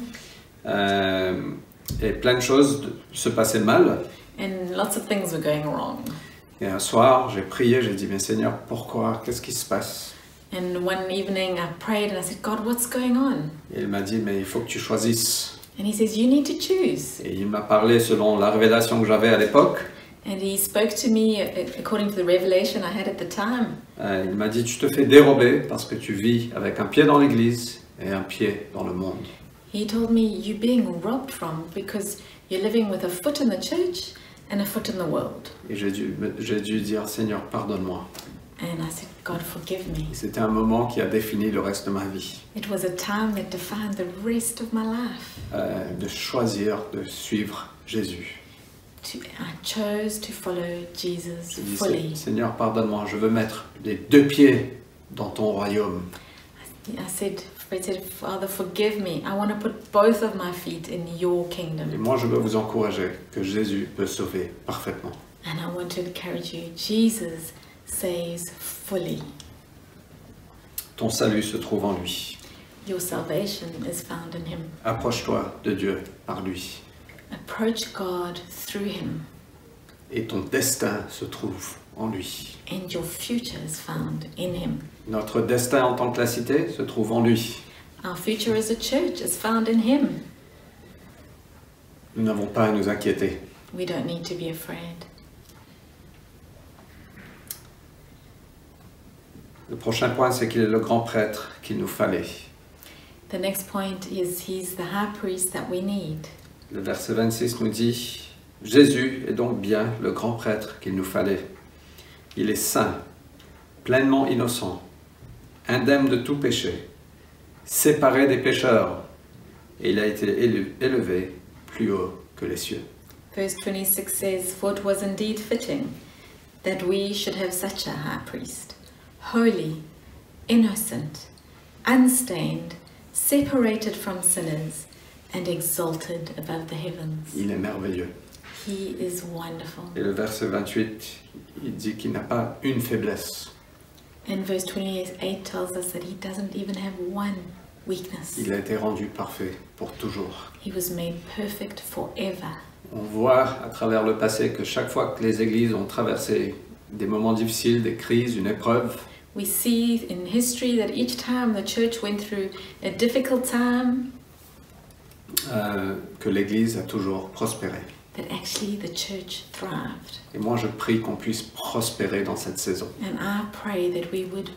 Et plein de choses se passaient mal. And lots of things were going wrong. Et un soir, j'ai prié, j'ai dit, mais Seigneur, pourquoi? Qu'est-ce qui se passe? And one evening I prayed and I said, God, what's going on? Et il m'a dit, mais il faut que tu choisisses. And he says, you need to choose. Et il m'a parlé selon la révélation que j'avais à l'époque. And he spoke to me according to the revelation I had at the time. Il m'a dit, tu te fais dérober parce que tu vis avec un pied dans l'église et un pied dans le monde. He told me, you're being robbed from because you're living with a foot in the church and a foot in the world. Et j'ai dû dire, Seigneur, pardonne-moi. And I said, God, forgive me. Et c'était un moment qui a défini le reste de ma vie. It was a time that defined the rest of my life. De choisir de suivre Jésus. I chose to follow Jesus Je dis, fully. Seigneur, pardonne-moi, je veux mettre les deux pieds dans ton royaume. I said, Father, forgive me. I want to put both of my feet in your Et kingdom. moi, je veux vous encourager que Jésus peut sauver parfaitement. And I want to encourage you. Jesus saves fully. Ton salut se trouve en lui. Your salvation is found in him. Approche-toi de Dieu par lui. Approach God through him. Et ton destin se trouve en lui. And your future is found in him. Notre destin en tant que la cité se trouve en lui. Our future as a church is found in him. Nous n'avons pas à nous inquiéter. We don't need to be afraid. Le prochain point, c'est qu'il est le grand prêtre qu'il nous fallait. The next point is he's the high priest that we need. Le verset 26 nous dit, Jésus est donc bien le grand prêtre qu'il nous fallait. Il est saint, pleinement innocent, indemne de tout péché, séparé des pécheurs, et il a été élevé plus haut que les cieux. Verse 26 says, For it was indeed fitting that we should have such a high priest, holy, innocent, unstained, separated from sinners, and exalted above the heavens. Il est merveilleux. He is wonderful. Et le verset 28, il dit qu'il n'a pas une faiblesse. And verse 28 tells us that he doesn't even have one weakness. Il a été rendu parfait pour toujours. He was made perfect forever. On voit à travers le passé que chaque fois que les églises ont traversé des moments difficiles, des crises, une épreuve, We see in history that each time the church went through a difficult time, que l'église a toujours prospéré. that actually the church thrived. Et moi, je prie qu'on puisse prospérer dans cette saison, And I pray that we would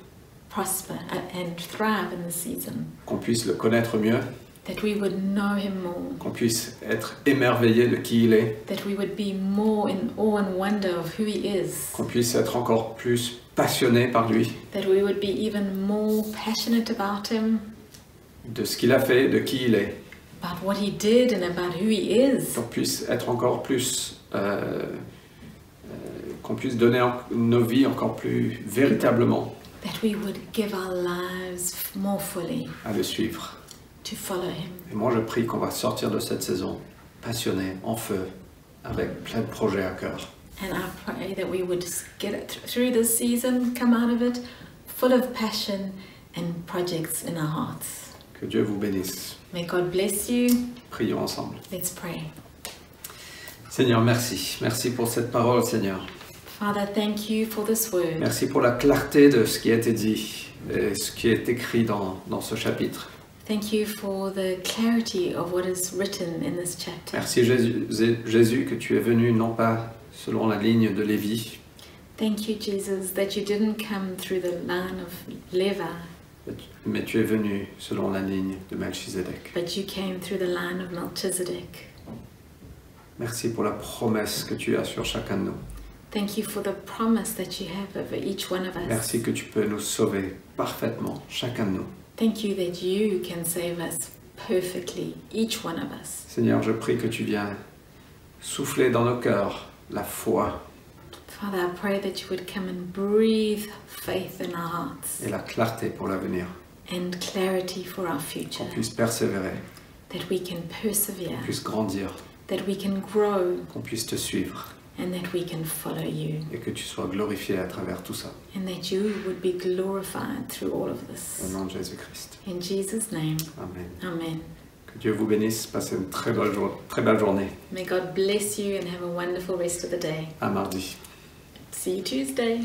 prosper and thrive in this season, qu'on puisse le connaître mieux, that we would know him more, qu'on puisse être émerveillé de qui il est, that we would be more in awe and wonder of who he is, qu'on puisse être encore plus passionné par lui, that we would be even more passionate about him, de ce qu'il a fait, de qui il est, about what he did and about who he is, qu'on puisse être encore plus, qu'on puisse donner nos vies encore plus véritablement that we would give our lives more fully à le suivre. to follow him. Et moi, je prie qu'on va sortir de cette saison passionné, en feu, avec plein de projets à cœur. And I pray that we would get it through this season, come out of it full of passion and projects in our hearts. Que Dieu vous bénisse. May God bless you. Prions ensemble. Let's pray. Seigneur, merci. Merci pour cette parole, Seigneur. Father, thank you for this word. Merci pour la clarté de ce qui a été dit et ce qui est écrit dans ce chapitre. Thank you for the clarity of what is written in this chapter. Merci Jésus que tu es venu non pas selon la ligne de Lévi, Thank you, Jesus, that you didn't come through the line of Levi, mais tu es venu selon la ligne de Melchizedek. but you came through the line of Melchizedek. Merci pour la promesse que tu as sur chacun de nous. Thank you for the promise that you have over each one of us. Merci que tu peux nous sauver parfaitement, chacun de nous. Thank you that you can save us perfectly, each one of us. Seigneur, je prie que tu viens souffler dans nos cœurs la foi Father, I pray that you would come and breathe faith in our hearts et la clarté pour l'avenir, and clarity for our future, qu'on puisse persévérer, that we can persevere, qu'on puisse grandir, that we can grow, qu'on puisse te suivre. and that we can follow you, et que tu sois glorifié à travers tout ça. and that you would be glorified through all of Au this. nom de Jésus-Christ. In Jesus' name, Amen. amen. Que Dieu vous bénisse. Passez une très belle journée. May God bless you and have a wonderful rest of the day. À mardi. See you Tuesday.